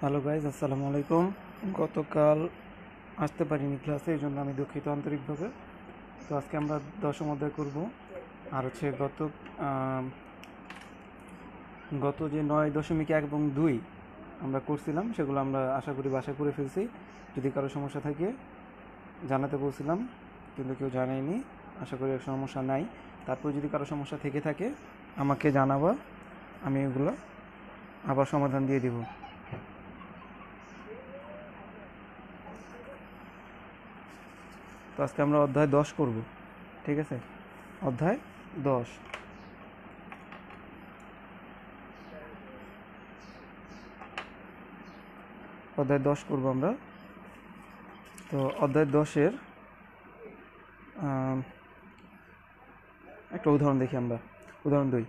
Hello guys, আসসালামু আলাইকুম। গতকাল আসতে পারিনি ক্লাসে, এই জন্য আমি দুঃখিত আন্তরিকভাবে। তো আজকে আমরা দশম অধ্যায় করব। আর হচ্ছে আম, গত যে 9.1 এবং 2 আমরা করছিলাম, সেগুলো আমরা আশা করি বাসায় করে ফেলছি। যদি কারো সমস্যা থাকে জানাতে বলছিলাম, কিন্তু কেউ জানায়নি। আশা করি সমস্যা নাই। তারপর যদি কারো সমস্যা থেকে থাকে আমাকে জানাবা, আমি এগুলো আবার সমাধান দিয়ে দিব। তো আজকে আমরা অধ্যায় 10 করব, ঠিক আছে? অধ্যায় 10। অধ্যায় 10 করব আমরা। তো অধ্যায় 10-এর একটা উদাহরণ দেখি আমরা। উদাহরণ 2।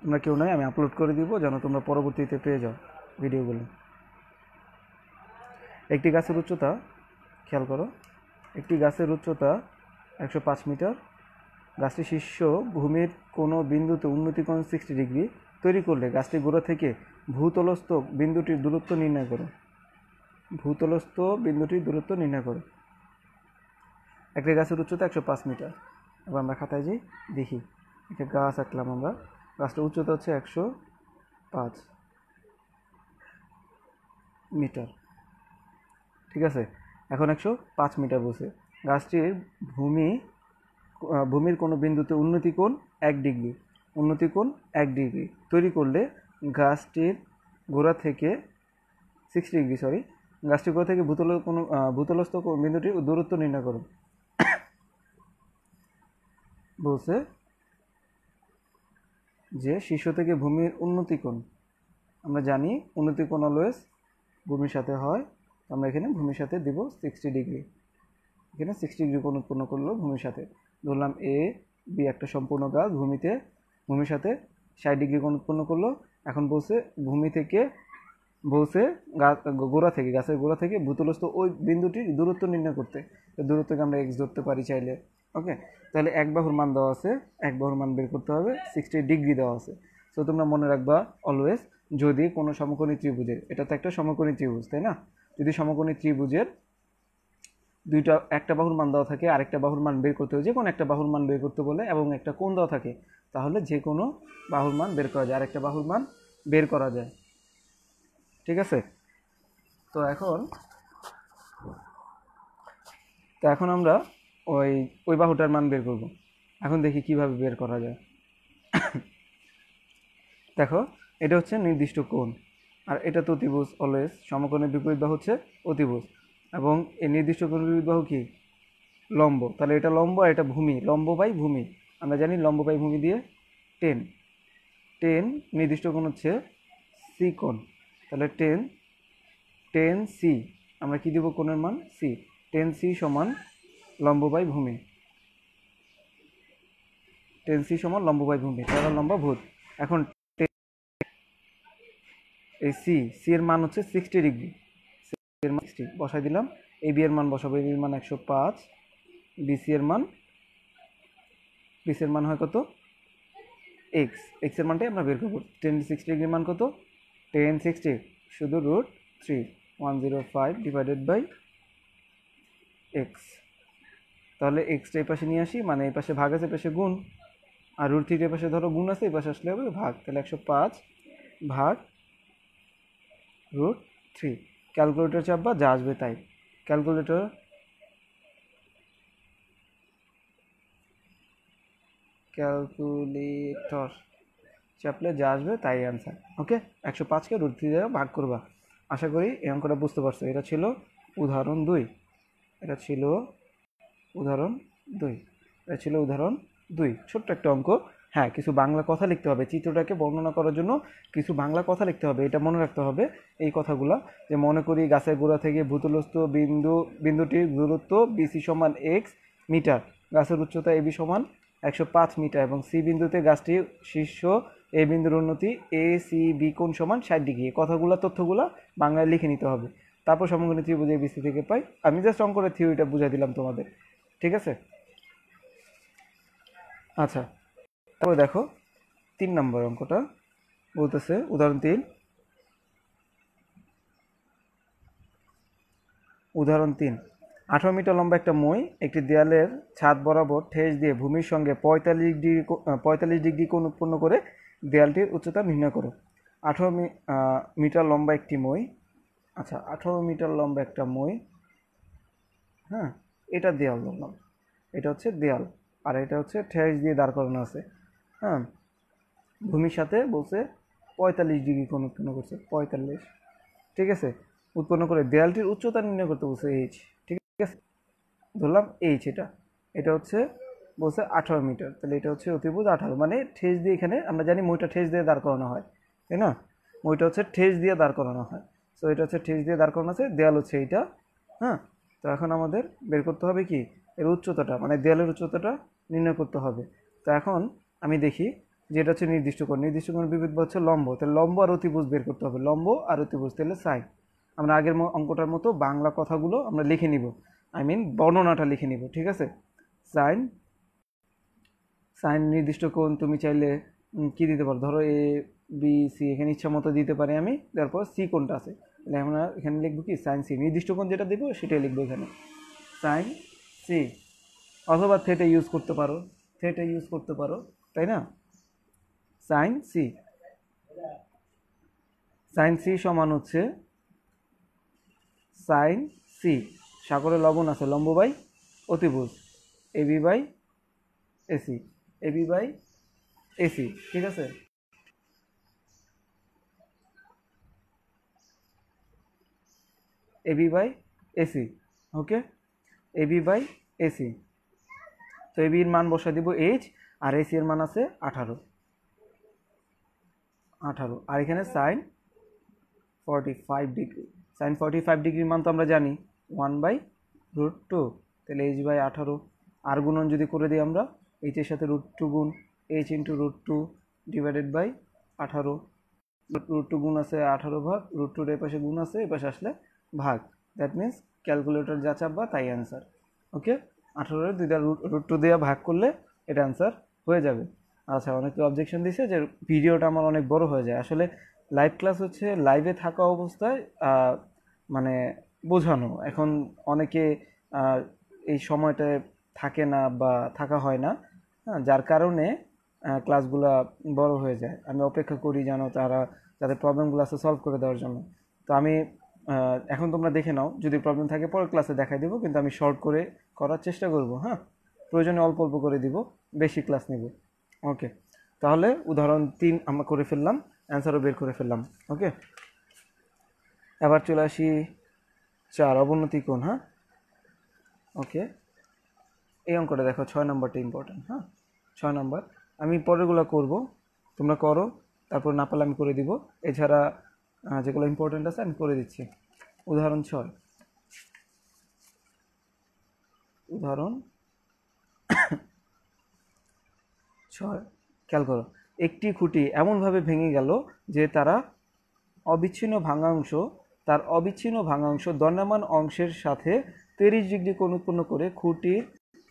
তোমরা কেউ নয়, আমি আপলোড করে দিব যেন তোমরা পরবর্তীতে পেয়ে যাও ভিডিওগুলো। একটি গাছের উচ্চতা, খেয়াল করো, একটি গাছের উচ্চতা 105 মিটার। গাছটি শীর্ষ ভূমির কোনো বিন্দুতে উন্নতি কোণ 60 ডিগ্রি তৈরি করলে গাছটির গোড়া থেকে ভূতলস্থ বিন্দুটির দূরত্ব নির্ণয় করো। ভূতলস্থ বিন্দুটির দূরত্ব নির্ণয় করো। একটা গাছের উচ্চতা 105 মিটার। এবার আমরা খাতায় যাই, দেখি। একটা গাছ আঁকলাম আমরা। গাছটার উচ্চতা হচ্ছে 105 মিটার, ঠিক আছে? এখন 105 মিটার বলছে। গাছটির ভূমির কোনো বিন্দুতে উন্নতি কোণ 1 ডিগ্রি, উন্নতি কোণ 1 ডিগ্রি তৈরি করলে গাছটির গোড়া থেকে 60 ডিগ্রি, গাছটির গোড়া থেকে ভূতলস্থ বিন্দুটির দূরত্ব নির্ণয় করো বলছে। যে শীর্ষ থেকে ভূমির উন্নতি কোণ, আমরা জানি উন্নতি কোণ অলওয়েজ ভূমির সাথে হয়। আমরা এখানে ভূমির সাথে দিব 60 ডিগ্রি। এখানে 60 ডিগ্রি কোণ উৎপন্ন করলো ভূমির সাথে। ধরলাম এ বি একটা সম্পূর্ণ গাছ, ভূমির সাথে 60 ডিগ্রি কোণ উৎপন্ন করলো। এখন বলছে গাছের গোড়া থেকে ভূতলস্থ ওই বিন্দুটির দূরত্ব নির্ণয় করতে। দূরত্বকে আমরা এক্স ধরতে পারি চাইলে। ওকে, তাহলে এক বাহুর মান দেওয়া আছে, এক বাহুর মান বের করতে হবে, 60 ডিগ্রি দেওয়া আছে। তো তোমরা মনে রাখবা অলওয়েজ, যদি কোনো সমকোণী ত্রিভুজের, এটা তো একটা সমকোণী ত্রিভুজ, তাই না? যদি সমকোণী ত্রিভুজের একটা বাহুর মান দেওয়া থাকে, আরেকটা বাহুর মান বের করতে হবে, যে কোনো একটা বাহুর মান বের করতে বলে, এবং একটা কোণ দেওয়া থাকে, তাহলে যে কোনো বাহুর মান বের করা যায়, আরেকটা বাহুর মান বের করা যায়, ঠিক আছে? তো এখন আমরা ওই ওই বাহুটার মান বের করব। এখন দেখি কিভাবে বের করা যায়। দেখো, এটা হচ্ছে নির্দিষ্ট কোণ, আর এটা তো অতিভুজ। অলওয়েজ সমকোণের বিপরীত বাহু হচ্ছে অতিভুজ, এবং এই নির্দিষ্ট কোণের বিপরীত বাহু কি? লম্ব। তাহলে এটা লম্ব আর এটা ভূমি, লম্ব বাই ভূমি। আমরা জানি লম্ব বাই ভূমি দিয়ে 10। 10 নির্দিষ্ট কোণ হচ্ছে সি কোণ। তাহলে 10 সি, আমরা কি দিব কোণের মান? সি। 10 সি সমান লম্ব বাই ভূমি। 10 সি সমান লম্ব বাই ভূমি, তাহলে লম্বা ভূত। এখন এই সি এর মান হচ্ছে 60 ডিগ্রি। সি এর মান 60 বসাই দিলাম। এ বি এর মান বসাবো। এ বি এর মান 105। বিসি এর মান হয় কত? এক্স। এক্স এর মানটাই আমরা বের করবো। 10 60 ডিগ্রির মান কত? 1060 শুধু √3, 105 ডিভাইডেড বাই এক্স। তাহলে এক্সটা এই পাশে নিয়ে আসি, মানে এই পাশে ভাগ আছে, এই পাশে গুণ, আর √3 এর পাশে ধরো গুণ আছে, এই পাশে আসলে হবে ভাগ। তাহলে 105 ভাগ √3। ক্যালকুলেটর চাপবা, যা আসবে তাই। ক্যালকুলেটর চাপলে যা আসবে তাই অ্যান্সার। ওকে, 105কে √3 দ্বারা ভাগ করবা। আশা করি এই অঙ্কটা বুঝতে পারছো। এটা ছিল উদাহরণ 2। এটা ছিল উদাহরণ 2। এটা ছিল উদাহরণ 2, ছোট্ট একটা অঙ্ক। হ্যাঁ, কিছু বাংলা কথা লিখতে হবে চিত্রটাকে বর্ণনা করার জন্য। কিছু বাংলা কথা লিখতে হবে, এটা মনে রাখতে হবে এই কথাগুলো। যে মনে করি গাছের গোড়া থেকে ভূতলস্থ বিন্দুটির দূরত্ব বিসি সমান এক্স মিটার, গাছের উচ্চতা এবি সমান 105 মিটার, এবং সি বিন্দুতে গাছটির শীর্ষ এ বিন্দুর উন্নতি এ সি বি কোণ সমান 60 ডিগ্রি। এই তথ্যগুলো বাংলায় লিখে নিতে হবে। তারপর সমকোণী ত্রিভুজ এবিসি থেকে পাই। আমি জাস্ট অঙ্কের থিওরিটা বুঝাই দিলাম তোমাদের, ঠিক আছে? আচ্ছা, তারপর দেখো 3 নম্বর অঙ্কটা বলতেছে উদাহরণ 3 18 মিটার লম্বা একটা মই একটি দেয়ালের ছাদ বরাবর ঠেস দিয়ে ভূমির সঙ্গে 45 ডিগ্রি কোণ উৎপন্ন করে দেয়ালটির উচ্চতা নির্ণয় করো। 18 মিটার লম্বা একটি মই, আচ্ছা 18 মিটার লম্বা একটা মই, হ্যাঁ এটা দেয়াল বললাম, এটা হচ্ছে দেয়াল আর এটা হচ্ছে ঠেস দিয়ে দাঁড় করানো আছে। হ্যাঁ, ভূমির সাথে বলছে 45 ডিগ্রি কোণ উৎপন্ন করছে, 45, ঠিক আছে, উৎপন্ন করে দেয়ালটির উচ্চতা নির্ণয় করতে বলছে এইচ, ঠিক আছে, ধরলাম এইচ, এটা হচ্ছে বলছে 18 মিটার, তাহলে এটা হচ্ছে অতিভুজ 18, মানে ঠেস দিয়ে, এখানে আমরা জানি মইটা ঠেস দিয়ে দাঁড় করানো হয়, তাই না, মইটা হচ্ছে ঠেস দিয়ে দাঁড় করানো হয়, সো এটা হচ্ছে ঠেস দিয়ে দাঁড় করানো আছে, দেয়াল হচ্ছে এইটা। হ্যাঁ, তো এখন আমাদের বের করতে হবে কি এর উচ্চতাটা, মানে দেয়ালের উচ্চতাটা নির্ণয় করতে হবে। তো এখন আমি দেখি যে এটা হচ্ছে নির্দিষ্ট কোণ বিপরীত হচ্ছে লম্ব, তাহলে লম্ব আর অতিভুজ বের করতে হবে, লম্ব আর অতিভুজ, তাহলে সাইন। আমরা আগের অঙ্কটার মতো বাংলা কথাগুলো আমরা লিখে নিব, বর্ণনাটা লিখে নিব, ঠিক আছে। সাইন নির্দিষ্ট কোণ তুমি চাইলে কি দিতে পারো, ধরো এ বি সি, এখানে ইচ্ছা মতো দিতে পারি আমি, তারপর সি কোণটা আছে, তাহলে আমরা এখানে লিখবো কি সাইন সি, নির্দিষ্ট কোণ যেটা দেবো সেটাই লিখবো এখানে সাইন সি, অথবা থেটা ইউজ করতে পারো, তাই না। সাইন সি সমান হচ্ছে সাইন সি, সাগরে লবণ আছে, লম্ব বাই অতিভুজ, এবি বাই এসি, ঠিক আছে। AB by AC, okay, AB by AC, তো এবি এর মান বসা দিব এইচ, আর এসি এর মান আছে 18, আর এখানে সাইন 45 ডিগ্রি, সাইন 45 ডিগ্রির মান তো আমরা জানি 1/√2, তাহলে এইচ বাই 18, আর গুণন যদি করে দিই আমরা, এইচের সাথে √2 গুণ, এইচ ইন্টু √2 ডিভাইডেড বাই 18, √2 গুণ আছে 18 ভাগ, √2 এর পাশে গুণ আছে, এই পাশে আসলে ভাগ, দ্যাট মিনস ক্যালকুলেটর যা চাপবা তাই অ্যান্সার, ওকে। 18 দুইটা √2 দিয়ে ভাগ করলে এটা অ্যান্সার হয়ে যাবে। আচ্ছা, অনেকে অবজেকশন দিছে যে ভিডিওটা আমার অনেক বড় হয়ে যায়, আসলে লাইভ ক্লাস হচ্ছে লাইভে থাকা অবস্থায় মানে বোঝানো, এখন অনেকে এই সময়টায় থাকে না বা থাকা হয় না, হ্যাঁ, যার কারণে ক্লাসগুলা বড় হয়ে যায়, আমি অপেক্ষা করি যেন তারা যাদের প্রবলেমগুলো আছে সলভ করে দেওয়ার জন্য। তো আমি এখন তোমরা দেখে নাও, যদি প্রবলেম থাকে পরের ক্লাসে দেখাই দেবো, কিন্তু আমি শর্ট করে করার চেষ্টা করব, হ্যাঁ, প্রয়োজনে অল্প অল্প করে দিব, বেশি ক্লাস নিব, ওকে। তাহলে উদাহরণ 3 আমরা করে ফেললাম, অ্যান্সারও বের করে ফেললাম, ওকে। এবার চলে আসি 4 অবনতি কোণ, হ্যাঁ, ওকে। এই অঙ্কটা দেখো, 6 নম্বরটা ইম্পর্টেন্ট, হ্যাঁ, 6 নম্বর, আমি পরেরগুলো করব, তোমরা করো, তারপর না পারলে আমি করে দিব, এছাড়া যেগুলো ইম্পর্টেন্ট আছে আমি করে দিচ্ছি। উদাহরণ 6, খেয়াল করো, একটি খুঁটি এমনভাবে ভেঙে গেল যে তার অবিচ্ছিন্ন ভাঙাংশ দণ্ডায়মান অংশের সাথে 30 ডিগ্রি কোণ উৎপন্ন করে খুঁটির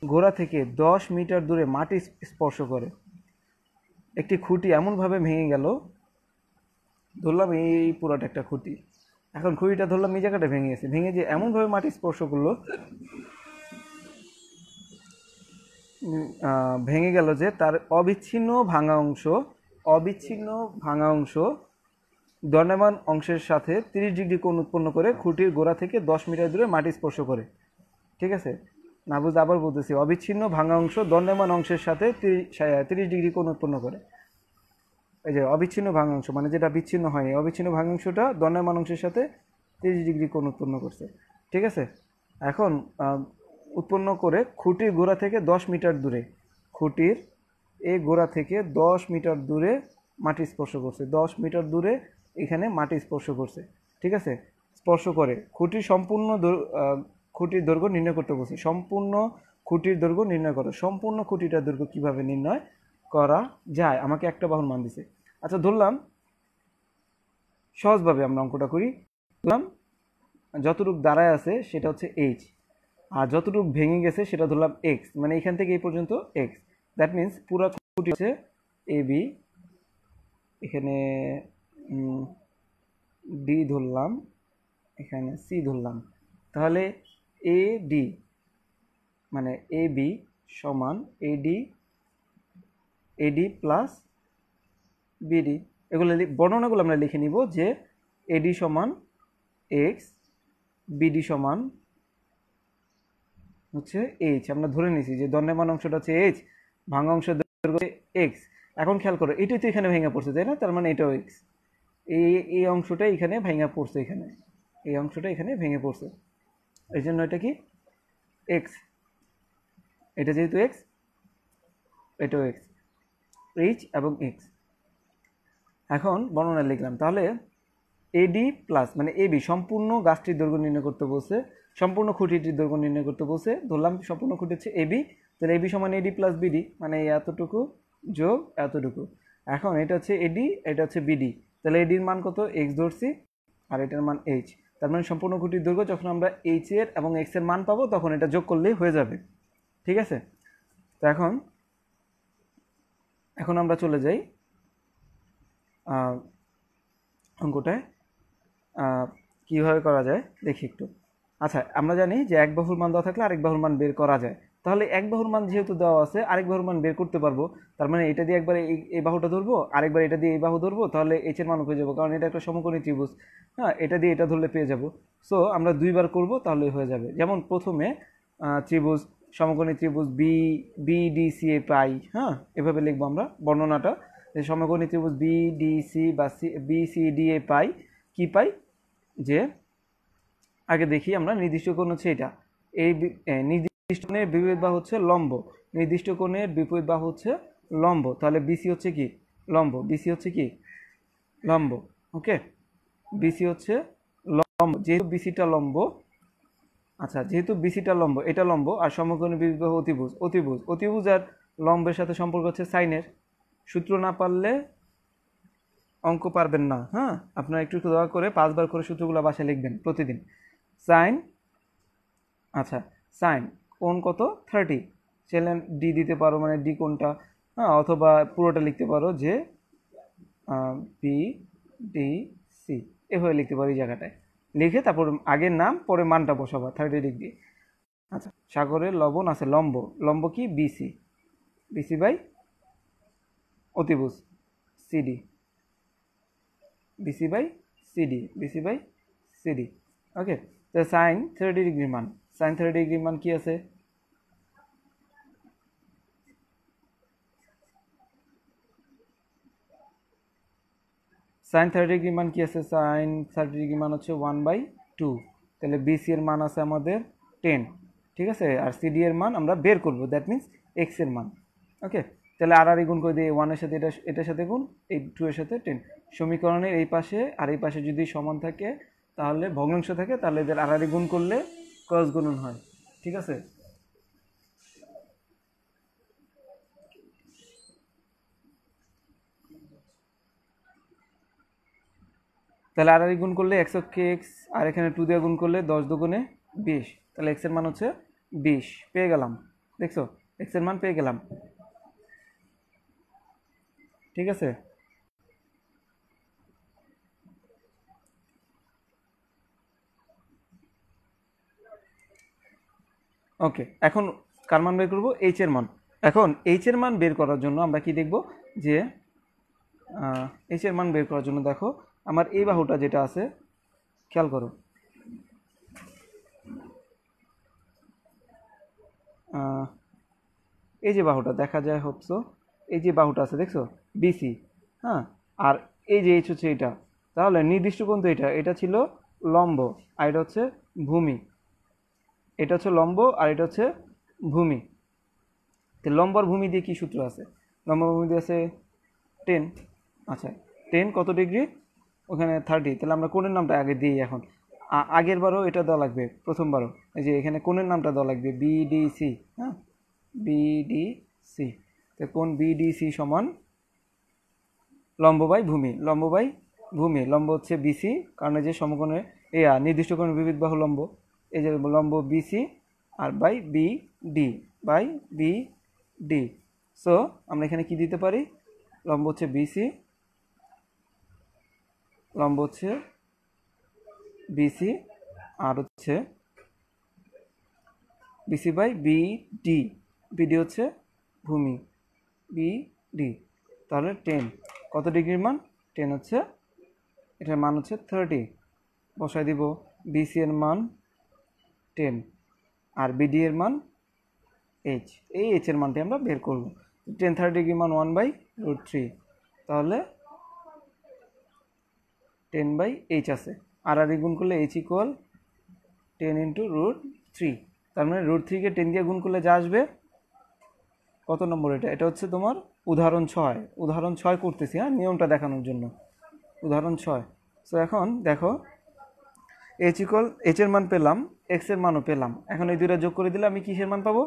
গোড়া থেকে 10 মিটার দূরে মাটি স্পর্শ করে। একটি খুঁটি এমনভাবে ভেঙে গেল, ধরলাম এই পুরোটা একটা খুঁটি, এখন খুঁটিটা ধরলাম এই জায়গাটা ভেঙে গেছে, ভেঙে যে এমনভাবে মাটি স্পর্শ করলো, ভেঙে গেল যে তার অবিচ্ছিন্ন ভাঙা অংশ দণ্ডায়মান অংশের সাথে 30 ডিগ্রি কোণ উৎপন্ন করে খুঁটির গোড়া থেকে 10 মিটার দূরে মাটি স্পর্শ করে, ঠিক আছে। না বুঝতে আবার বলতেছি, অবিচ্ছিন্ন ভাঙা অংশ দণ্ডায়মান অংশের সাথে 30 ডিগ্রি কোণ উৎপন্ন করে, এই যে অবিচ্ছিন্ন ভাঙাংশ মানে যেটা বিচ্ছিন্ন হয়নি, অবিচ্ছিন্ন ভাঙাংশটা দণ্ডায়মান অংশের সাথে 30 ডিগ্রি কোণ উৎপন্ন করছে, ঠিক আছে। এখন উৎপন্ন করে খুঁটির গোড়া থেকে 10 মিটার দূরে, খুঁটির এই গোড়া থেকে 10 মিটার দূরে মাটি স্পর্শ করছে, 10 মিটার দূরে এখানে মাটি স্পর্শ করছে, ঠিক আছে। স্পর্শ করে খুঁটির দৈর্ঘ্য নির্ণয় করতে বলছে, সম্পূর্ণ খুঁটির দৈর্ঘ্য নির্ণয় করো। সম্পূর্ণ খুঁটিটার দৈর্ঘ্য কীভাবে নির্ণয় করা যায়, আমাকে একটা বাহুর মান দিছে। আচ্ছা, ধরলাম সহজভাবে আমরা অঙ্কটা করি, ধরলাম যতটুকু দাঁড়ায় আছে সেটা হচ্ছে এইচ, আর যতটুকু ভেঙে গেছে সেটা ধরলাম এক্স, মানে এখান থেকে এই পর্যন্ত এক্স, দ্যাট মিনস পুরো খুঁটি হচ্ছে এবি, এখানে ডি ধরলাম, এখানে সি ধরলাম, তাহলে এ ডি মানে এ বি সমান এডি প্লাস বিডি। এগুলো বর্ণনাগুলো আমরা লিখে নিব যে এডি সমান এক্স, বিডি সমান হচ্ছে এইচ। আমরা ধরে নিয়েছি যে দণ্ডমান অংশটা হচ্ছে এইচ, ভাঙা অংশ দৈর্ঘ্য এক্স। এখন খেয়াল করো এটাই তো এখানে ভেঙে পড়ছে, তাই না? তার মানে এটাও এক্স। এই অংশটা এখানে ভেঙে পড়ছে, এখানে এই অংশটা এখানে ভেঙে পড়ছে, এই জন্য এটা কি এক্স। এটা যেহেতু এক্স, এটাও এক্স, এইচ এবং এক্স। এখন বর্ণনা লিখলাম, তাহলে এডি প্লাস মানে এবি সম্পূর্ণ গাছটির দৈর্ঘ্য নির্ণয় করতে বলছে, সম্পূর্ণ খুঁটিটির দৈর্ঘ্য নির্ণয় করতে বলছে। ধরলাম সম্পূর্ণ খুঁটি হচ্ছে এবি, তাহলে এবি সমান এডি প্লাস বিডি মানে এতটুকু যোগ এতটুকু। এখন এটা হচ্ছে এডি, এটা হচ্ছে বিডি, তাহলে এডির মান কত? এক্স ধরছি, আর এটার মান এইচ। তার মানে সম্পূর্ণ খুঁটির দৈর্ঘ্য যখন আমরা এইচ এর এবং এক্স এর মান পাবো তখন এটা যোগ করলেই হয়ে যাবে। ঠিক আছে? তো এখন আমরা চলে যাই অঙ্কটায় কীভাবে করা যায় দেখি একটু। আচ্ছা, আমরা জানি যে এক বাহুর মান দেওয়া থাকলে আরেক বাহুর মান বের করা যায়। তাহলে এক বাহুর মান যেহেতু দেওয়া আছে, আরেক বাহুর মান বের করতে পারবো। তার মানে এটা দিয়ে একবার এই বাহুটা ধরবো, আরেকবার এটা দিয়ে এই বাহু ধরবো, তাহলে এইচ এর মান পেয়ে যাবো, কারণ এটা একটা সমকোণী ত্রিভুজ। হ্যাঁ, এটা দিয়ে এটা ধরলে পেয়ে যাবো। সো আমরা দুইবার করব তাহলে হয়ে যাবে। যেমন প্রথমে ত্রিভুজ, সমকোণী ত্রিভুজ বিডিসি এ পাই। হ্যাঁ, এভাবে লিখবো আমরা বর্ণনাটা, যে সমকোণী ত্রিভুজ বিডিসি বা বিসিডি এ পাই। কি পাই? যে আগে দেখি আমরা নির্দিষ্ট কোণ হচ্ছে এটা, এই নির্দিষ্ট কোণের বিপরীত বাহু হচ্ছে লম্ব, নির্দিষ্ট কোণের বিপরীত বাহু হচ্ছে লম্ব, তাহলে বিসি হচ্ছে কি? লম্ব। বিসি হচ্ছে কি? লম্ব। ওকে, বিসি হচ্ছে লম্ব। যেহেতু বিসিটা লম্ব, আচ্ছা যেহেতু বিসিটা লম্ব, এটা লম্ব, আর সমকোণের বিপরীত বাহু অতিভুজ। অতিভুজ আর লম্বের সাথে সম্পর্ক হচ্ছে সাইনের। সূত্র না পারলে অঙ্ক পারবেন না। হ্যাঁ, আপনারা একটু দয়া করে 5 বার করে সূত্রগুলো বাসায় লিখবেন প্রতিদিন। সাইন, আচ্ছা সাইন কোণ কত? 30। চাইলে ডি দিতে পারো, মানে ডি কোণটা, হ্যাঁ, অথবা পুরোটা লিখতে পারো যে বি ডি সি, এভাবে লিখতে পারো এই জায়গাটায়। লিখে তারপর আগের নাম পরে মানটা বসাবা 30 ডিগ্রি। আচ্ছা, সাগরের লবণ আছে লম্ব, লম্ব কি? বিসি, বিসি বাই অতিভুজ CD, BC by CD, BC by CD. Okay, তো সাইন 30 ডিগ্রির মান, সাইন 30 ডিগ্রির মান কি আছে? সাইন 30 ডিগ্রির মান কি আছে? সাইন 30 ডিগ্রির মান হচ্ছে 1/2। তাহলে বিসি এর মান আছে আমাদের 10। ঠিক আছে, আর সিডি এর মান আমরা বের করব, দ্যাট মিনস এক্স এর মান। ওকে, তাহলে আর গুণ করে দিয়ে 1 এর সাথে এটার সাথে গুণ, এই 2 এর সাথে 10। সমীকরণের এই পাশে আর এই পাশে যদি সমান থাকে, তাহলে ভগ্নাংশ থাকে, তাহলে এদের আর গুণ করলে ক্রস গুণন হয়। ঠিক আছে, তাহলে আর গুণ করলে এক্স অক্ষে এক্স, আর এখানে 2 দিয়ে গুণ করলে 10 দুগুণে 20, তাহলে এক্স এর মান হচ্ছে 20 পেয়ে গেলাম। দেখছো, এক্স এর মান পেয়ে গেলাম। ঠিক আছে, ওকে। এখন কার মান বের করবো? এইচ এর মান। এখন এইচ এর মান বের করার জন্য আমরা কি দেখব, যে এইচ এর মান বের করার জন্য দেখো আমার এই বাহুটা যেটা আছে, খেয়াল করো, এই যে বাহুটা দেখা যায় হচ্ছে, এই যে বাহুটা আছে দেখছো, বিসি। হ্যাঁ, আর এই যে এইচ হচ্ছে এটা, তাহলে নির্দিষ্ট কোণ তো এটা ছিল লম্ব, আর এটা হচ্ছে ভূমি। এটা হচ্ছে লম্ব আর এটা হচ্ছে ভূমি। তো লম্ব আর ভূমি দিয়ে কি সূত্র আছে? লম্ব ভূমি দিয়ে আছে 10। আচ্ছা, 10 কত ডিগ্রি? ওখানে 30। তাহলে আমরা কোণের নামটা আগে দিই। এখন আগের বারও এটা দেওয়া লাগবে, প্রথমবারও এই যে এখানে কোণের নামটা দেওয়া লাগবে বিডিসি। হ্যাঁ, বিডিসি। তো কোণ বিডিসি সমান লম্ব বাই ভূমি, লম্ব বাই ভূমি। লম্ব হচ্ছে বিসি, কারণ এই যে সমকোণে নির্দিষ্ট কোণের বিপরীত বাহু লম্ব, এই যে লম্ব বিসি, আর বাই বি ডি। সো আমরা এখানে কি দিতে পারি? লম্ব হচ্ছে বিসি, লম্ব হচ্ছে বিসি, আর হচ্ছে বিসি বাই বিডি, বিডি হচ্ছে ভূমি, বিডি। তাহলে 10 কত ডিগ্রির মান? 10 হচ্ছে, এটার মান হচ্ছে 30, বসাই দিব। বিসি এর মান 10 আর বিডি এর মান এইচ, এই এইচ এর মানটি আমরা বের করব। 10 30 ডিগ্রি মান 1/√3, তাহলে 10/h আছে। আর গুণ করলে h ইকুয়াল 10 × √3, তার মানে √3 কে 10 দিয়ে গুণ করলে যা আসবে, কত নম্বর এটা? এটা হচ্ছে তোমার উদাহরণ 6, উদাহরণ 6 করতেছি, হ্যাঁ, নিয়মটা দেখানোর জন্য। উদাহরণ 6। সো এখন দেখো, h ইকুয়াল, h এর মান পেলাম, x এর মানও পেলাম। এখন এই দুইটা যোগ করে দিলে আমি কিসের মান পাবো?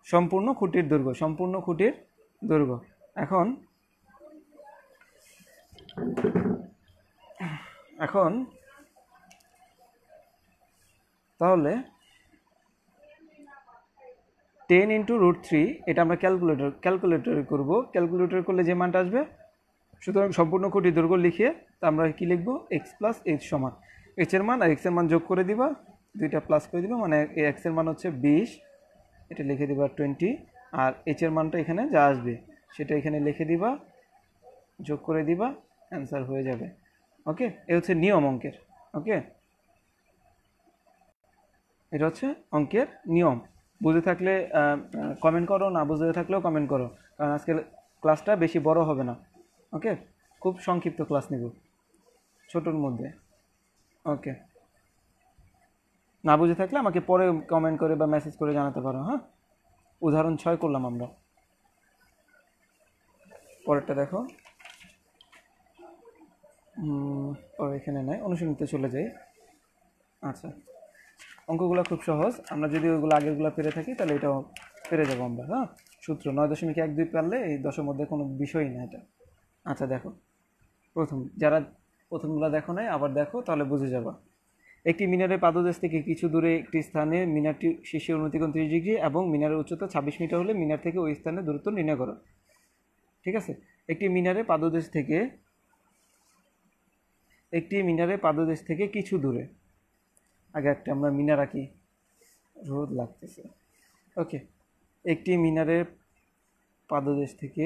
সম্পূর্ণ খুঁটির দৈর্ঘ্য, সম্পূর্ণ খুঁটির দৈর্ঘ্য। এখন তাহলে 10 × √3, এটা আমরা ক্যালকুলেটরে করব। ক্যালকুলেটর করলে যে মানটা আসবে, সুতরাং সম্পূর্ণ খুঁটির দৈর্ঘ্য লিখে তা আমরা কি লিখবো? x + h সমান h এর মান আর x এর মান যোগ করে দিবা, দুইটা প্লাস করে দিবা, মানে x এর মান হচ্ছে 20, এটা লিখে দিবা 20, আর h এর মানটা এখানে যা আসবে সেটা এখানে লিখে দিবা, যোগ করে দিবা, অ্যান্সার হয়ে যাবে। ওকে, এ হচ্ছে নিয়ম অঙ্কের। ওকে, এটা হচ্ছে অঙ্কের নিয়ম। বুঝে থাকলে কমেন্ট করো, না বুঝে থাকলেও কমেন্ট করো, কারণ আজকে ক্লাসটা বেশি বড় হবে না। ওকে, খুব সংক্ষিপ্ত ক্লাস নেব, ছোটোর মধ্যে। ওকে, না বুঝে থাকলে আমাকে পরে কমেন্ট করে বা মেসেজ করে জানাতে পারো। হ্যাঁ, উদাহরণ 6 করলাম আমরা। পরেরটা দেখো, পরে এখানে নাই, অনুশীলনীতে চলে যাই। আচ্ছা, অঙ্কগুলো খুব সহজ, আমরা যদি ওইগুলো আগেরগুলো পেরে থাকি তাহলে এটাও পেরে যাবো আমরা। হ্যাঁ, সূত্র 9.12 পারলে এই 10-এর মধ্যে কোনো বিষয়ই না এটা। আচ্ছা দেখো, যারা প্রথমগুলো দেখো নাই আবার দেখো, তাহলে বুঝে যাবা। একটি মিনারের পাদদেশ থেকে কিছু দূরে একটি স্থানে মিনারটি শীর্ষে উন্নতি কোণ 30 ডিগ্রি এবং মিনারের উচ্চতা 26 মিটার হলে মিনার থেকে ওই স্থানের দূরত্ব নির্ণয় করো। ঠিক আছে, একটি মিনারের পাদদেশ থেকে কিছু দূরে, আগে একটা আমরা মিনার আঁকি, রোদ লাগতেছে। ওকে, একটি মিনারের পাদদেশ থেকে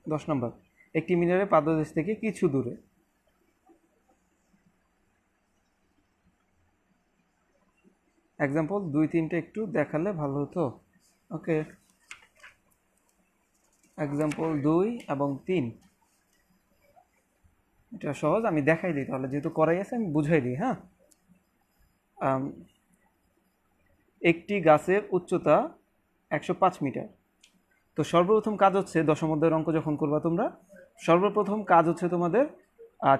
10 নম্বর, একটি মিনারের পাদদেশ থেকে কিছু দূরে এক্সাম্পল 2-3টা একটু দেখালে ভালো হতো। ওকে, এক্সাম্পল 2 এবং 3, এটা সহজ, আমি দেখাই দিই তাহলে, যেহেতু করাই আছে আমি বুঝাই দিই। হ্যাঁ, একটি গাছের উচ্চতা 105 মিটার। তো সর্বপ্রথম কাজ হচ্ছে, দশমধ্যায়ের অঙ্ক যখন করবা তোমরা, সর্বপ্রথম কাজ হচ্ছে তোমাদের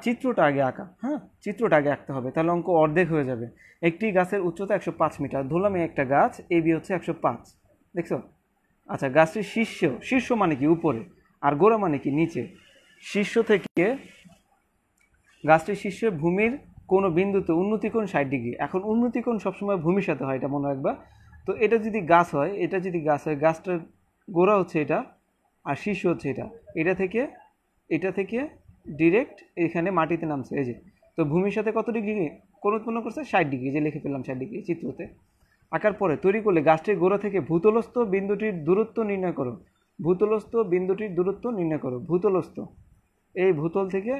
চিত্রটা আগে আঁকা। হ্যাঁ, চিত্রটা আগে আঁকতে হবে, তাহলে অঙ্ক অর্ধেক হয়ে যাবে। একটি গাছের উচ্চতা 105 মিটার, ধরলাম একটা গাছ এবি হচ্ছে 105, দেখছো? আচ্ছা, গাছটির শীর্ষ মানে কি? উপরে, আর গোড়া মানে কি? নিচে। শীর্ষ থেকে গাছটির শীর্ষে ভূমির কোনো বিন্দুতে উন্নতি কোণ 60 ডিগ্রি। এখন উন্নতি কোণ সবসময় ভূমির সাথে হয়, এটা মনে রাখবা। তো এটা যদি গাছ হয়, গাছটার গোড়া হচ্ছে এটা, আর শীর্ষ হচ্ছে এটা থেকে ডিরেক্ট এখানে মাটিতে নামছে, এই যে। তো ভূমির সাথে কত ডিগ্রি কোণ উৎপন্ন করছে? 60 ডিগ্রি, যে লিখে ফেললাম 60 ডিগ্রি চিত্রতে। আঁকার পরে তৈরি করলে গাছটির গোড়া থেকে ভূতলস্থ বিন্দুটির দূরত্ব নির্ণয় করো। ভূতলস্থ, এই ভূতল থেকে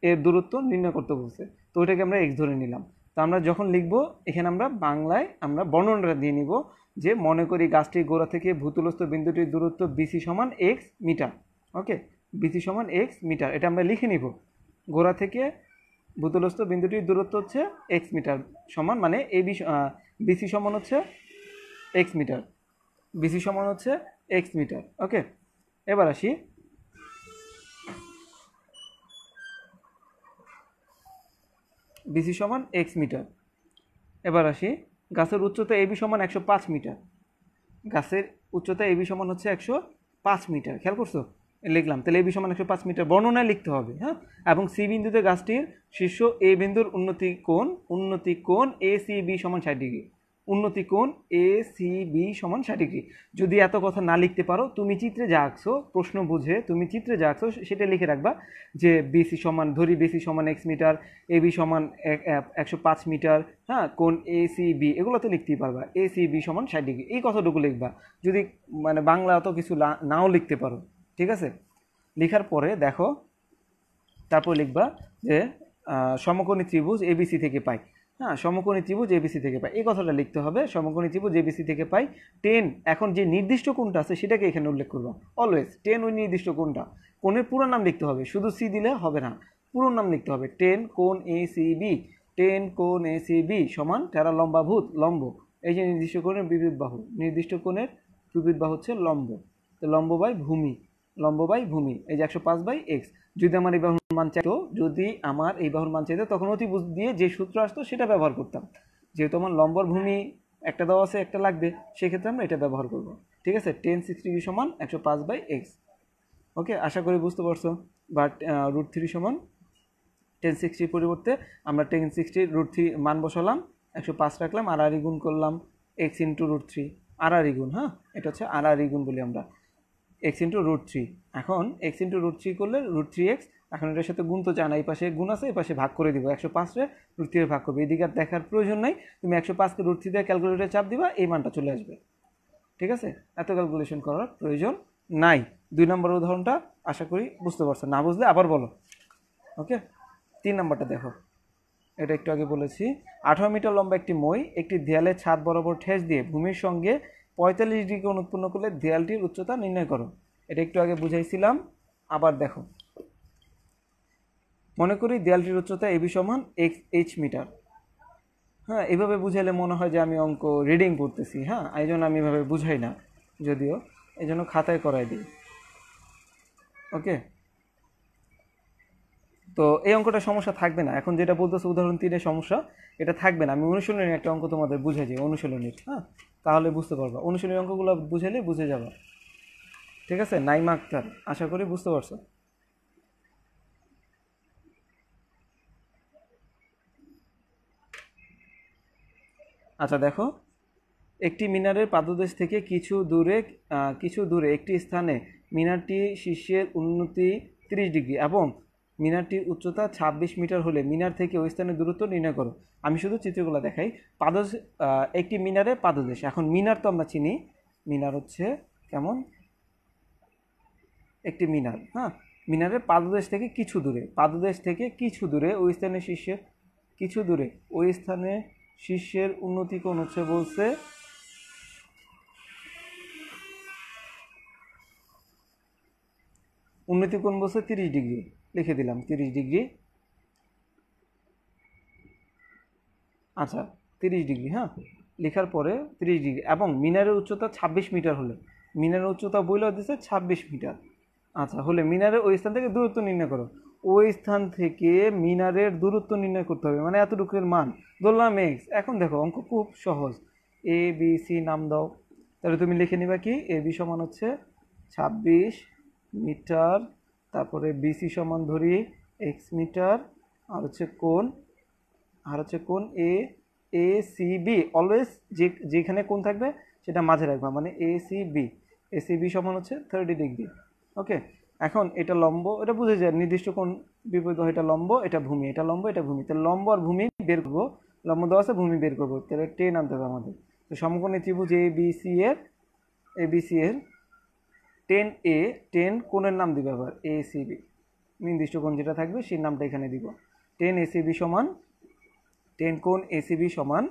এর দূরত্ব নির্ণয় করতে বলছে, তো ওইটাকে আমরা x ধরে নিলাম। তো আমরা যখন লিখবো এখানে আমরা বাংলায় আমরা বর্ণনাটা দিয়ে নিব, যে মনে করি গাছটির গোড়া থেকে ভূতলস্থ বিন্দুটির দূরত্ব বিসি সমান x মিটার। ওকে, বিসি সমান x মিটার, এটা আমরা লিখে নিব। গোড়া থেকে ভূতলস্থ বিন্দুটির দূরত্ব হচ্ছে x মিটার সমান, মানে বিসি সমান হচ্ছে x মিটার, বিসি সমান হচ্ছে x মিটার। ওকে, এবার আসি, বিসি সমান x মিটার। এবার আসি, গাছের উচ্চতা এবি সমান 105 মিটার। গাছের উচ্চতা এবি সমান হচ্ছে 105 মিটার, খেয়াল করছো? লিখলাম, তাহলে এবি সমান 105 মিটার বর্ণনায় লিখতে হবে। হ্যাঁ, এবং সি বিন্দুতে গাছটির শীর্ষ এ বিন্দুর উন্নতি কোণ এ সি বি সমান 60 ডিগ্রি। উন্নতি কোণ এ সি বি সমান 60 ডিগ্রি। যদি এত কথা না লিখতে পারো, তুমি চিত্রে যা আঁকছো, প্রশ্ন বুঝে তুমি চিত্রে যা আঁকছো সেটা লিখে রাখবা, যে বিসি সমান, ধরি বিসি সমান এক্স মিটার, এ বি সমান 105 মিটার, হ্যাঁ, কোণ এ সি বি, এগুলো তো লিখতেই পারবা, এ সি বি সমান 60 ডিগ্রি, এই কথাটুকু লিখবা। যদি মানে বাংলা অত কিছু নাও লিখতে পারো, ঠিক আছে। লেখার পরে দেখো, তারপর লিখবা যে সমকোণী ত্রিভুজ এবিসি থেকে পাই। হ্যাঁ, সমকোণী ত্রিভুজ এবিসি থেকে পাই, এই কথাটা লিখতে হবে, সমকোণী ত্রিভুজ এবিসি থেকে পাই। 10, এখন যে নির্দিষ্ট কোণটা আছে সেটাকে এখানে উল্লেখ করবো অলওয়েজ। 10 ওই নির্দিষ্ট কোণটা, কোণের পুরো নাম লিখতে হবে, শুধু সি দিলে হবে না, পুরো নাম লিখতে হবে। 10 কোণ এ সি বি, 10 কোণ এ সি বি সমান 13 লম্বাভূত লম্ব। এই যে নির্দিষ্ট কোণের বিপরীত বাহু, নির্দিষ্ট কোণের বিপরীত বাহু হচ্ছে লম্ব, তো লম্ব বাই ভূমি, লম্ব বাই ভূমি, এই যে 105/x। যদি আমার এই বাহুর মান চাইতো, যদি আমার এই বাহুর মান চাইতো, তখন অতিভুজ দিয়ে যে সূত্র আসতো সেটা ব্যবহার করতাম। যেহেতু আমার লম্বর ভূমি একটা দেওয়া আছে, একটা লাগবে, সেক্ষেত্রে আমরা এটা ব্যবহার করব। ঠিক আছে, 10 60 সমান 105/x। ওকে, আশা করি বুঝতে পারছো। বাট √3 সমান 1060 পরিবর্তে আমরা 1060 √3 মান বসালাম, 105 রাখলাম, আর গুণ করলাম x ইন্টু √3, আর গুণ, হ্যাঁ, এটা হচ্ছে আর গুণ বলি আমরা, x ইন্টু √3। এখন x ইন্টু √3 করলে √3x, এখন এটার সাথে গুণ তো জানা, এই পাশে গুণ আছে, এই পাশে ভাগ করে দিব, 105-এ √3 ভাগ করবে, এদিকে আর দেখার প্রয়োজন নাই, তুমি 105-কে √3 দিয়ে ক্যালকুলেটরে চাপ দিবা, এই মানটা চলে আসবে। ঠিক আছে, এত ক্যালকুলেশন করার প্রয়োজন নাই। 2 নম্বর উদাহরণটা আশা করি বুঝতে পারছো, না বুঝলে আবার বলো। ওকে, 3 নম্বরটা দেখো, এটা একটু আগে বলেছি। 18 মিটার লম্বা একটি মই একটি দেয়ালের ছাদ বরাবর ঠেস দিয়ে ভূমির সঙ্গে 45 ডিগ্রি কোণ উৎপন্ন করলে দেয়ালটির উচ্চতা নির্ণয় করো। এটা একটু আগে বুঝাইছিলাম, আবার দেখো। মনে করি দেয়ালটির উচ্চতা এবি সমান h মিটার। হ্যাঁ, এভাবে বুঝাইলে মনে হয় যে আমি অঙ্ক রিডিং করতেছি, হ্যাঁ, এই জন্য আমি এভাবে বুঝাই না, যদিও এই জন্য খাতায় করাই দিই। ওকে, তো এই অঙ্কটা সমস্যা থাকবে না, এখন যেটা বলতেছে উদাহরণ 3-এর সমস্যা, এটা থাকবে না। আমি অনুশীলনী একটা অঙ্ক তোমাদের বুঝাই দিই, অনুশীলনী, হ্যাঁ, তাহলে বুঝতে পারবা, অনুশীলনী অঙ্কগুলো বুঝাইলে বুঝে যাবা। ঠিক আছে, নাইমা আক্তার, আশা করি বুঝতে পারছো। আচ্ছা দেখো, একটি মিনারের পাদদেশ থেকে কিছু দূরে একটি স্থানে মিনারটি শীর্ষের উন্নতি 30 ডিগ্রি এবং মিনারটির উচ্চতা 26 মিটার হলে মিনার থেকে ওই স্থানের দূরত্ব নির্ণয় করো। আমি শুধু চিত্রগুলো দেখাই। একটি মিনারের পাদদেশ, এখন মিনার তো আমরা চিনি, মিনার হচ্ছে কেমন, একটি মিনার, হ্যাঁ, মিনারের পাদদেশ থেকে কিছু দূরে, পাদদেশ থেকে কিছু দূরে ওই স্থানের শীর্ষের, কিছু দূরে ওই স্থানে শীর্ষের উন্নতি কোণ হচ্ছে, বলছে উন্নতি কোণ বলছে 30 ডিগ্রি, লিখে দিলাম 30 ডিগ্রি। আচ্ছা, 30 ডিগ্রি, হ্যাঁ, লেখার পরে 30 ডিগ্রি এবং মিনারের উচ্চতা 26 মিটার হলে, মিনারের উচ্চতা বইলেও দিচ্ছে 26 মিটার। আচ্ছা, হলে মিনারের ওই স্থান থেকে দূরত্ব নির্ণয় করো। ওই স্থান থেকে মিনারের দূরত্ব নির্ণয় করতে হবে, মানে এতটুকুর মান ধরলাম x। এখন দেখো, অঙ্ক খুব সহজ, এ বি সি নাম দাও, তাহলে তুমি লিখে নিবা কি, এ বি সমান হচ্ছে 26 মিটার, তারপরে বিসি সমান ধরি x মিটার, আর হচ্ছে কোণ এ এ সি বি, অলওয়েজ যেখানে কোণ থাকবে সেটা মাঝে রাখবা, মানে এ সি বি সমান হচ্ছে 30 ডিগ্রি। ওকে, এখন এটা লম্ব, এটা বুঝে যায়, নির্দিষ্ট কোণ বিপরীত, এটা লম্ব, এটা ভূমি, এটা লম্ব, এটা ভূমি, তাহলে লম্ব আর ভূমি বের করবো, লম্ব দেওয়া আছে, ভূমি বের করবো, তাহলে টেন আনতে হবে আমাদের। তো সমকোণী ত্রিভুজ এ বি সি এর 10 কোণের নাম দিবে আবার এ সি বি, নির্দিষ্ট কোণ যেটা থাকবে সেই নামটা এখানে দিব। 10 এসিবি সমান, 10 কোণ এসিবি সমান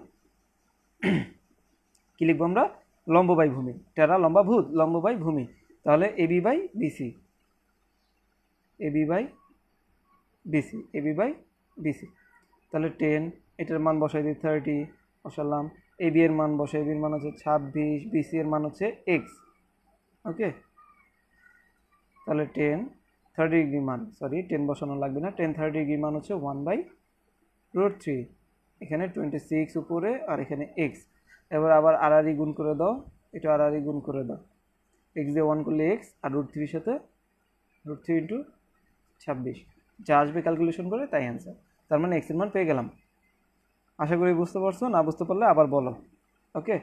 কি লিখবো আমরা, লম্ব বাই ভূমি, টেরা লম্বাভূত লম্ব বাই ভূমি, তাহলে AB by BC, AB by BC, তাহলে 10, এটার মান বসাই দিই 30 বসালাম, এবি এর মান বসাই, এবির মান হচ্ছে 26, বিসি এর মান হচ্ছে এক্স। ওকে, তাহলে 30 ডিগ্রি মান, সরি 10 বসানো লাগবে না, 30 ডিগ্রি মান হচ্ছে 1/√3, এখানে 26 উপরে আর এখানে এক্স। এবার আবার আর গুণ করে দাও, এটা আর গুণ করে দাও, এক্স দিয়ে 1 করলে এক্স, আর √3 সাথে √3 ইন্টু 26, যা আসবে ক্যালকুলেশন করে তাই অ্যান্সার। তার মানে এক্সের মান পেয়ে গেলাম। আশা করি বুঝতে পারছো, না বুঝতে পারলে আবার বলো। ওকে,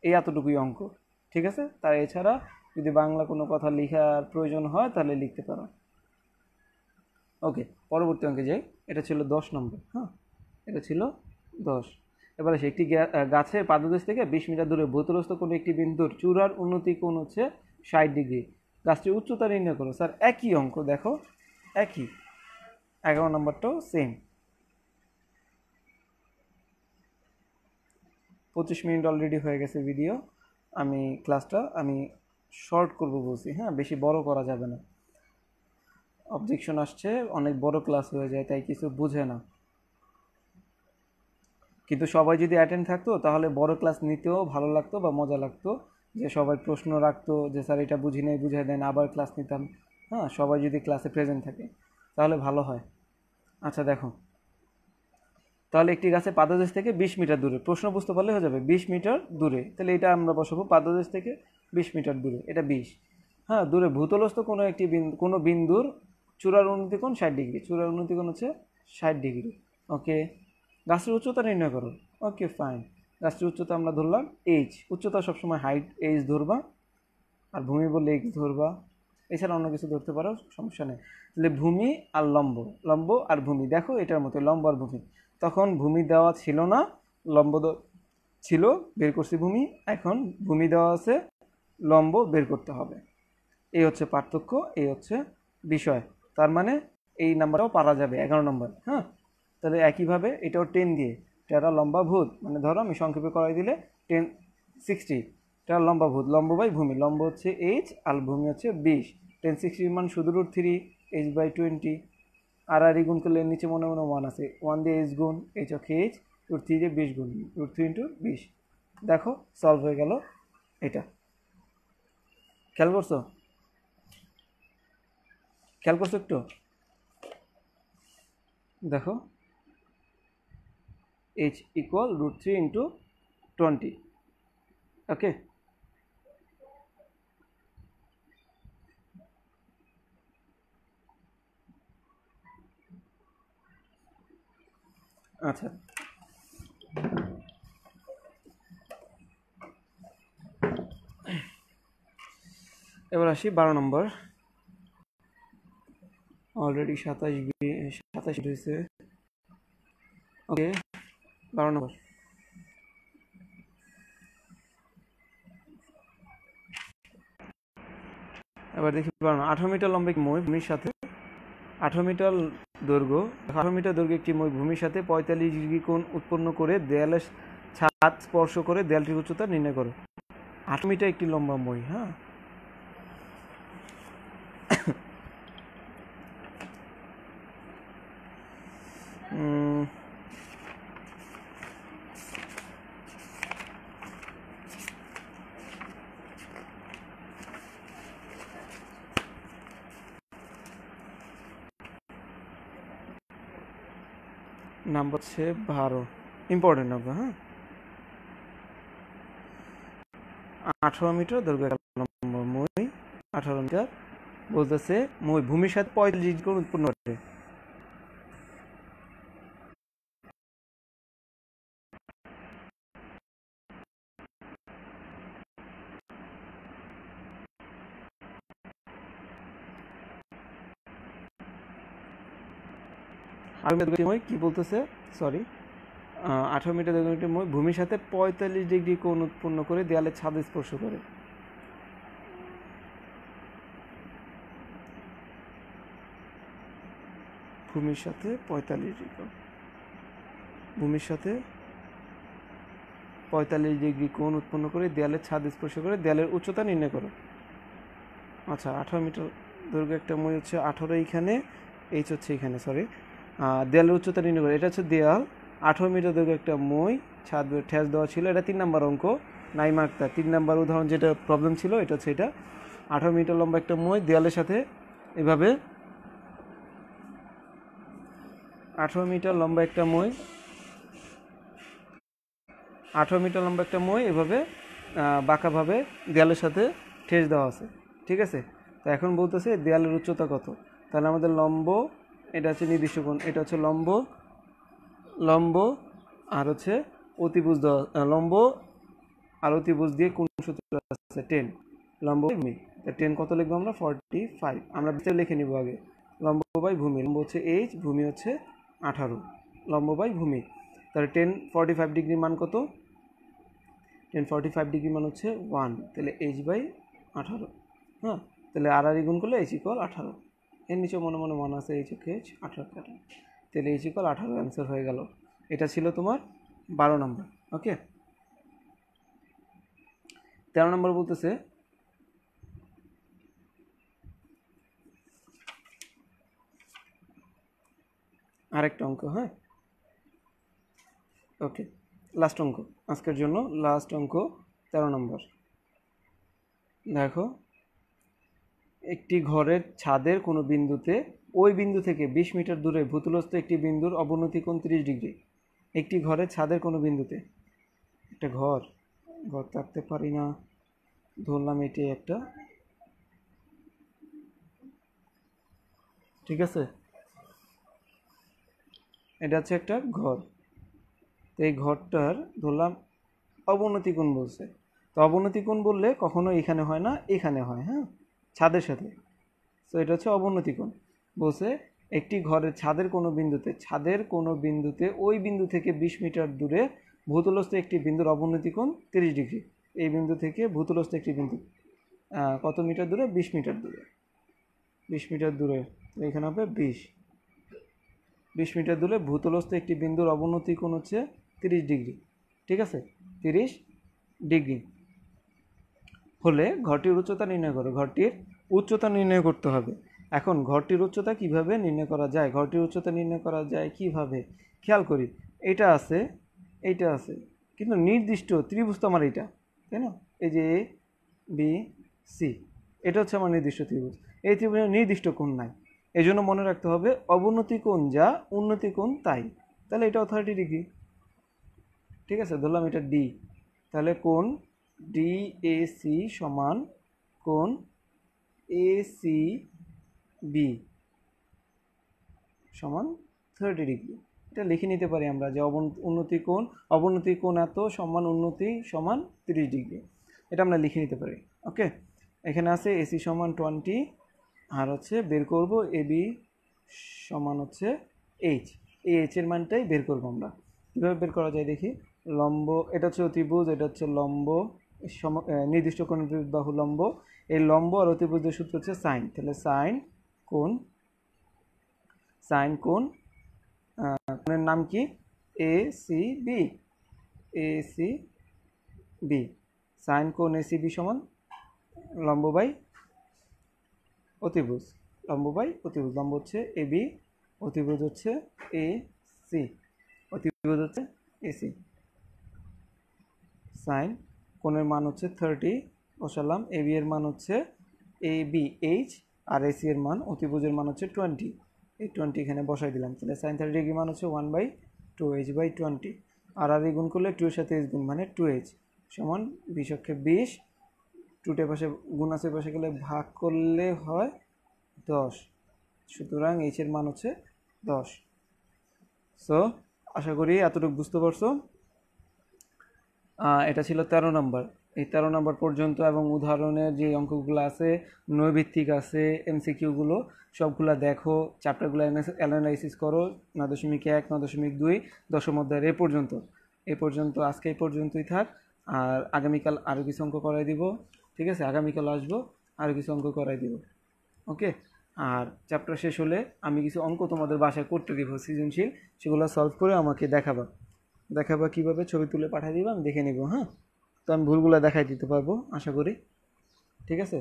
এই এতটুকুই অঙ্ক, ঠিক আছে। তার এছাড়া যদি বাংলা কোনো কথা লেখার প্রয়োজন হয় তাহলে লিখতে পারো। ওকে, পরবর্তী অঙ্কে যাই। এটা ছিল 10 নম্বর। হ্যাঁ, এটা ছিল 10। এবার আসি, একটি গাছের পাদদেশ থেকে 20 মিটার দূরে ভূতলস্থ কোনো একটি বিন্দুর চূড়ার উন্নতি কোণ হচ্ছে 60 ডিগ্রি। গাছটির উচ্চতা নির্ণয় করো। স্যার একই অঙ্ক, দেখো একই। 11 নম্বরটাও সেম। 25 মিনিট অলরেডি হয়ে গেছে ভিডিও। আমি ক্লাসটা শর্ট করব বলছি, হ্যাঁ, বেশি বড় করা যাবে না। অবজেকশন আসছে, অনেক বড় ক্লাস হয়ে যায়, তাই কিছু বুঝে না। কিন্তু সবাই যদি অ্যাটেন্ড থাকতো তাহলে বড় ক্লাস নিতেও ভালো লাগতো বা মজা লাগতো, যে সবাই প্রশ্ন রাখতো যে স্যার এটা বুঝি নাই, বুঝাই দেন, আবার ক্লাস নিতাম। হ্যাঁ, সবাই যদি ক্লাসে প্রেজেন্ট থাকে তাহলে ভালো হয়। আচ্ছা দেখো, তাহলে একটি গাছে পাদদেশ থেকে 20 মিটার দূরে, প্রশ্ন বুঝতে পারলে হয়ে যাবে 20 মিটার দূরে, তাহলে এটা আমরা বসাবো পাদদেশ থেকে 20 মিটার দূরে, এটা 20। হ্যাঁ, দূরে ভূতলস্থ কোনো বিন্দুর চূড়ার উন্নতি কোণ 60 ডিগ্রি, চূড়ার উন্নতি কোণ হচ্ছে 60 ডিগ্রি। ওকে, গাছের উচ্চতা নির্ণয় করো। ওকে ফাইন, গাছটির উচ্চতা আমরা ধরলাম এইচ, উচ্চতা সবসময় হাইট এইচ ধরবা, আর ভূমি বললে এক্স ধরবা, এছাড়া অন্য কিছু ধরতে পারো, সমস্যা নেই। তাহলে ভূমি আর লম্ব, লম্ব আর ভূমি, দেখো এটার মতো লম্ব আর ভূমি। তখন ভূমি দেওয়া ছিল না, লম্ব ছিল, বের করছি ভূমি। এখন ভূমি দেওয়া আছে, লম্ব বের করতে হবে। এই হচ্ছে পার্থক্য, এই হচ্ছে বিষয়। তার মানে এই নাম্বারটাও পারা যাবে 11 নম্বর। হ্যাঁ, তাহলে একইভাবে এটাও 10 দিয়ে, এটা লম্বা ভূত, মানে ধরো আমি সংক্ষেপে করাই দিলে 10 60, এটা লম্বা ভূত, লম্ব বাই ভূমি, লম্ব হচ্ছে এইচ আর ভূমি হচ্ছে 20। 1060 মান শুধু √3 এইচ বাই 20, আর গুণ করলে নিচে মনে মনে 1 আছে, 1 দিয়ে এইচ গুণ, এইচ অফ এইচ √3 দিয়ে 20 গুণ, √3 ইন্টু 20। দেখো সলভ হয়ে গেল এটা। খেয়াল করছো, খেয়াল করছো একটু, দেখো h ইকুয়াল √3 ইন্টু 20। ওকে, আচ্ছা এবার আসি 12 নম্বর। অলরেডি 27 হয়েছে। ওকে, 12 নম্বর। এবার দেখি 18 মিটার লম্বা একটি মই ভূমির সাথে 18 মিটার দৈর্ঘ্য 18 মিটার দৈর্ঘ্য একটি মই ভূমির সাথে 45 ডিগ্রি কোণ উৎপন্ন করে দেয়ালের ছাদ স্পর্শ করে দেয়ালটির উচ্চতা নির্ণয় করো। 18 মিটার একটি লম্বা মই। হ্যাঁ, নাম্বার হচ্ছে 12, ইম্পর্টেন্ট নাম্বার। হ্যাঁ, 18 মিটার দৈর্ঘ্য লম্বা মই, 18 মিটার বলতেছে মই ভূমির সাথে 45 ডিগ্রি কোণ উৎপন্ন করে। মই কি বলতেছে, সরি, 18 মিটার দৈর্ঘ্যের মই ভূমির সাথে 45 ডিগ্রি কোণ উৎপন্ন করে দেয়ালের ছাদ স্পর্শ করে। ভূমির সাথে 45 ডিগ্রি, ভূমির সাথে 45 ডিগ্রি কোণ উৎপন্ন করে দেয়ালের ছাদ স্পর্শ করে দেয়ালের উচ্চতা নির্ণয় করো। আচ্ছা, 18 মিটার দৈর্ঘ্য একটা মই হচ্ছে 18 এইখানে, এইচ হচ্ছে এখানে, সরি, দেয়ালের উচ্চতা নির্ণয় করো। এটা হচ্ছে দেয়াল, 18 মিটার দৈর্ঘ্য একটা মই, ছাদ ঠেস দেওয়া ছিল। এটা 3 নাম্বার অঙ্ক, নাইমা আক্তার 3 নাম্বার উদাহরণ যেটা প্রবলেম ছিল এটা হচ্ছে এটা। 18 মিটার লম্বা একটা মই দেয়ালের সাথে এভাবে, 18 মিটার লম্বা একটা মই, 18 মিটার লম্বা একটা মই এভাবে বাঁকাভাবে দেয়ালের সাথে ঠেস দেওয়া আছে, ঠিক আছে। তো এখন বলতেছে দেয়ালের উচ্চতা কত, তাহলে আমাদের লম্ব, এটা হচ্ছে নির্দিষ্ট কোণ, এটা হচ্ছে লম্ব, লম্ব আর হচ্ছে অতিভুজ দেওয়া, লম্ব আর অতিভুজ দিয়ে কোন সূত্র আছে 10, লম্ব ভূমি, 10 কত লিখবো আমরা 45, আমরা বিস্তারিত লিখে নিব আগে। লম্ব বাই ভূমি, লম্ব হচ্ছে h, ভূমি হচ্ছে 18, লম্ব বাই ভূমি, তাহলে 10 45 ডিগ্রি মান কত, 10 45 ডিগ্রি মান হচ্ছে 1, তাহলে h বাই 18, হ্যাঁ, তাহলে আর গুণ করলে h ইকুয়াল 18, এর নিচে মনে মনে মান আছে h ওকে h 18, তাহলে h ইকুয়াল 18 অ্যান্সার হয়ে গেল। এটা ছিল তোমার 12 নম্বর। ওকে, 13 নম্বর বলতেছে আরেকটা অঙ্ক। হ্যাঁ, ওকে, লাস্ট অঙ্ক আজকের জন্য, লাস্ট অঙ্ক 13 নম্বর। দেখো, একটি ঘরের ছাদের কোনো বিন্দুতে ওই বিন্দু থেকে 20 মিটার দূরে ভূতলস্থ একটি বিন্দুর অবনতি কোণ 30 ডিগ্রি। একটি ঘরের ছাদের কোনো বিন্দুতে, একটা ঘর থাকতে পারি না, ধরলাম এটি একটা, ঠিক আছে, এটা হচ্ছে একটা ঘর, তো এই ঘরটার ধরলাম অবনতি কোণ বলছে, তো অবনতি কোণ বললে কখনো এখানে হয় না, এখানে হয়, হ্যাঁ, ছাদের সাথে, তো এটা হচ্ছে অবনতি কোণ। বলছে একটি ঘরের ছাদের কোনো বিন্দুতে ওই বিন্দু থেকে 20 মিটার দূরে ভূতলস্থ একটি বিন্দুর অবনতি কোণ 30 ডিগ্রি। এই বিন্দু থেকে ভূতলস্থ একটি বিন্দু কত মিটার দূরে, 20 মিটার দূরে, 20 মিটার দূরে, এখানে হবে 20 মিটার দূরে ভূতলস্থ একটি বিন্দুর অবনতি কোণ হচ্ছে 30 ডিগ্রি, ঠিক আছে, 30 ডিগ্রি হলে ঘরটির উচ্চতা নির্ণয় করো। ঘরটির উচ্চতা নির্ণয় করতে হবে। এখন ঘরটির উচ্চতা কিভাবে নির্ণয় করা যায়, ঘরটির উচ্চতা নির্ণয় করা যায় কিভাবে, খেয়াল করি, এটা আছে, এইটা আছে, কিন্তু নির্দিষ্ট ত্রিভুজ তো আমার এইটা, তাই না, এই যে এ বি সি, এটা হচ্ছে আমার নির্দিষ্ট ত্রিভুজ, এই ত্রিভুজের নির্দিষ্ট কোণ নাই, এই জন্য মনে রাখতে হবে অবনতি কোণ যা উন্নতি কোণ তাই, তাহলে এটাও 30 ডিগ্রি, ঠিক আছে, ধরলাম এটা ডি, তাহলে কোণ ডিএসি সমান কোণ এসিবি সমান 30 ডিগ্রি। এটা লিখে নিতে পারি আমরা যে অবনতি কোণ এত সমান উন্নতি সমান 30 ডিগ্রি, এটা আমরা লিখে নিতে পারি। ওকে, এখানে আছে এসি সমান 20, আর হচ্ছে বের করব এবি সমান হচ্ছে এইচ, এই এইচের মানটাই বের করবো আমরা। কীভাবে বের করা যায় দেখি, লম্ব, এটা হচ্ছে অতিভুজ, এটা হচ্ছে লম্ব, নির্দিষ্ট কোণ বাহু লম্ব, এই লম্ব আর অতিভুজের সূত্র হচ্ছে সাইন, তাহলে সাইন কোণ কোণের নাম কি, এ সি বি, সাইন কোণ এ সি বি সমান লম্ব বাই অতিভুজ, লম্ব হচ্ছে এ বি, অতিভুজ হচ্ছে এ সি, সাইন কোণের মান হচ্ছে 30 বসালাম, এ বি এর মান হচ্ছে A B H, R AC এর মান অতিভুজের মান হচ্ছে 20, এই 20 এখানে বসাই দিলাম, তাহলে সাইন 30 ডিগ্রি মান হচ্ছে 1/2 এইচ বাই 20, আর গুণ করলে 2 এর সাথে এইচ গুণ মানে 2h সমান 20 2 পাশে গুণ আছে, পাশে গেলে ভাগ করলে হয় 10, সুতরাং এইচ এর মান হচ্ছে 10। সো আশা করি এতটুকু বুঝতে পারছো। এটা ছিল 13 নম্বর। এই 13 নম্বর পর্যন্ত এবং উদাহরণের যে অঙ্কগুলো আছে, নৈর্ভিত্তিক আছে, এমসিকিউগুলো সবগুলো দেখো, চ্যাপ্টারগুলো অ্যানালাইসিস করো, 9.1 9.2 দশম অধ্যায়ের এ পর্যন্ত আজকে এই পর্যন্তই থাক। আর আগামীকাল আরও কিছু অঙ্ক করাই দিব, ঠিক আছে, আগামীকাল আসবো আরও কিছু অঙ্ক করাই দিব। ওকে, আর চ্যাপ্টার শেষ হলে আমি কিছু অঙ্ক তোমাদের বাসায় করতে দিব সৃজনশীল, সেগুলো সলভ করে আমাকে দেখাবা কীভাবে, ছবি তুলে পাঠিয়ে দিবা, আমি দেখে নিব। হ্যাঁ, তো আমি ভুলগুলো দেখাই দিতে পারবো আশা করি, ঠিক আছে।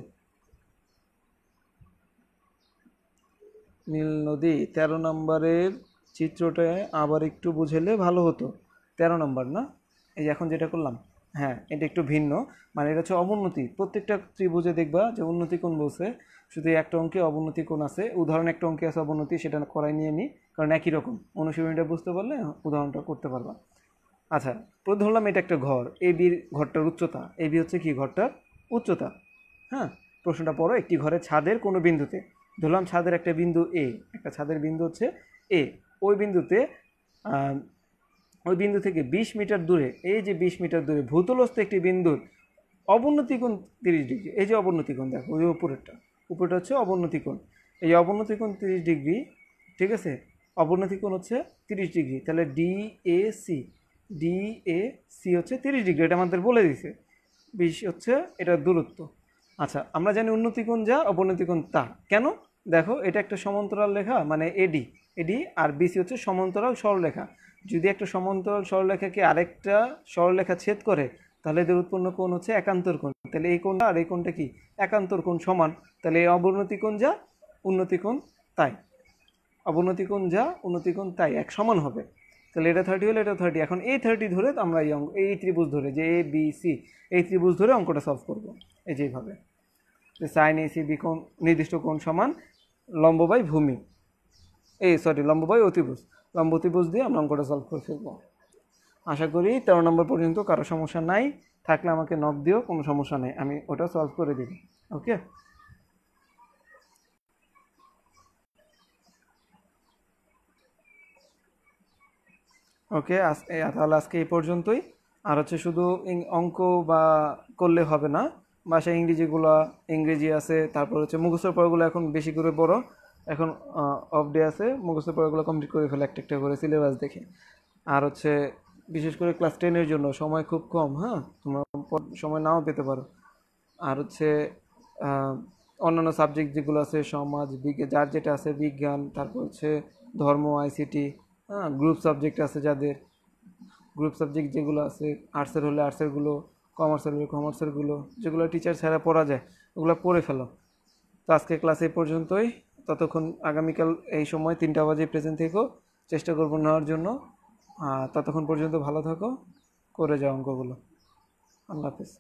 নীল নদী 13 নম্বরের চিত্রটা আবার একটু বুঝেলে ভালো হতো। 13 নম্বর না, এই যে এখন যেটা করলাম, হ্যাঁ, এটা একটু ভিন্ন, মানে এটা হচ্ছে অবনতি, প্রত্যেকটা ত্রিভুজে দেখবা যে উন্নতি কোণ বলছে, শুধু একটা অঙ্কে অবনতি কোণ আছে, উদাহরণ একটা অঙ্কে আছে অবনতি, সেটা করাই নিয়ে নিই, কারণ একই রকম, অনুশীলনীটা বুঝতে পারলে উদাহরণটা করতে পারবা। আচ্ছা, ধরলাম এটা একটা ঘর, এ বির ঘরটার উচ্চতা, এ বি হচ্ছে কি ঘরটার উচ্চতা। হ্যাঁ, প্রশ্নটা পড়ো, একটি ঘরের ছাদের কোনো বিন্দুতে, ধরলাম ছাদের একটা বিন্দু এ, একটা ছাদের বিন্দু হচ্ছে এ, ওই বিন্দুতে ওই বিন্দু থেকে 20 মিটার দূরে, এই যে 20 মিটার দূরে ভূতলস্থ একটি বিন্দুর অবনতি কোণ 30 ডিগ্রি। এই যে অবনতি কোণ দেখো, ওই উপরেটা হচ্ছে অবনতি কোণ। এই অবনতি কোণ 30 ডিগ্রি, ঠিক আছে। অবনতি কোণ হচ্ছে 30 ডিগ্রি, তাহলে ডিএসি হচ্ছে 30 ডিগ্রি, এটা আমাদের বলে দিছে। 20 হচ্ছে এটার দূরত্ব। আচ্ছা, আমরা জানি উন্নতি কোণ যা অবনতি কোণ তা। কেন? দেখো, এটা একটা সমান্তরাল রেখা, মানে এডি আর বিসি হচ্ছে সমান্তরাল সরলরেখা। যদি একটা সমান্তরাল সরলরেখাকে আরেকটা সরলরেখা ছেদ করে, তাহলে এদের উৎপন্ন কোণ হচ্ছে একান্তর কোণ। তাহলে এই কোণটা আর এই কোণটা কি একান্তর কোণ সমান। তাহলে এই অবনতি কোণ যা উন্নতি কোণ তাই, অবনতি কোণ যা উন্নতি কোণ তাই এক সমান হবে। তাহলে এটা 30 হলে এটা 30। এখন এই 30 ধরে আমরা এই ত্রিভুজ ধরে, যে এ বি সি, এই ত্রিভুজ ধরে অঙ্কটা সলভ করব। এই যেভাবে যে সাইন এ সি বি কোণ, নির্দিষ্ট কোণ সমান লম্ব বাই ভূমি, লম্ব বাই অতিভুজ, লম্ব অতিভুজ দিয়ে আমরা অঙ্কটা সলভ করে ফেলবো। আশা করি 13 নম্বর পর্যন্ত কারো সমস্যা নাই। থাকলে আমাকে নক দিও, কোনো সমস্যা নেই, আমি ওটা সলভ করে দিব। ওকে, তাহলে আজকে এই পর্যন্তই। আর হচ্ছে শুধু অঙ্ক বা করলে হবে না, বাসায় ইংরেজি আছে, তারপর হচ্ছে মুখস্থ পড়াগুলো এখন বেশি করে পড়ো। এখন অফ ডে আছে, মুখস্থ পড়াগুলো কমপ্লিট করে ফেলে একটা একটা করে সিলেবাস দেখে। আর হচ্ছে বিশেষ করে ক্লাস 10-এর জন্য সময় খুব কম, হ্যাঁ, তোমরা সময় নাও পেতে পারো। আর হচ্ছে অন্যান্য সাবজেক্ট যেগুলো আছে, সমাজ বিজ্ঞান, যার যেটা আছে, বিজ্ঞান, তারপর হচ্ছে ধর্ম, আইসিটি, হ্যাঁ, গ্রুপ সাবজেক্ট আছে যাদের, গ্রুপ সাবজেক্ট যেগুলো আছে, আর্টসের হলে আর্টসেরগুলো, কমার্সের হলে কমার্সেরগুলো, যেগুলো টিচার ছাড়া পড়া যায় ওগুলো পড়ে ফেলো। তো আজকে ক্লাস এই পর্যন্তই। ততক্ষণ আগামীকাল এই সময় 3টা বাজে প্রেজেন্ট থেকো, চেষ্টা করবো নেওয়ার জন্য। ততক্ষণ পর্যন্ত ভালো থাকো, করে যাও অঙ্কগুলো। আল্লাহ হাফেজ।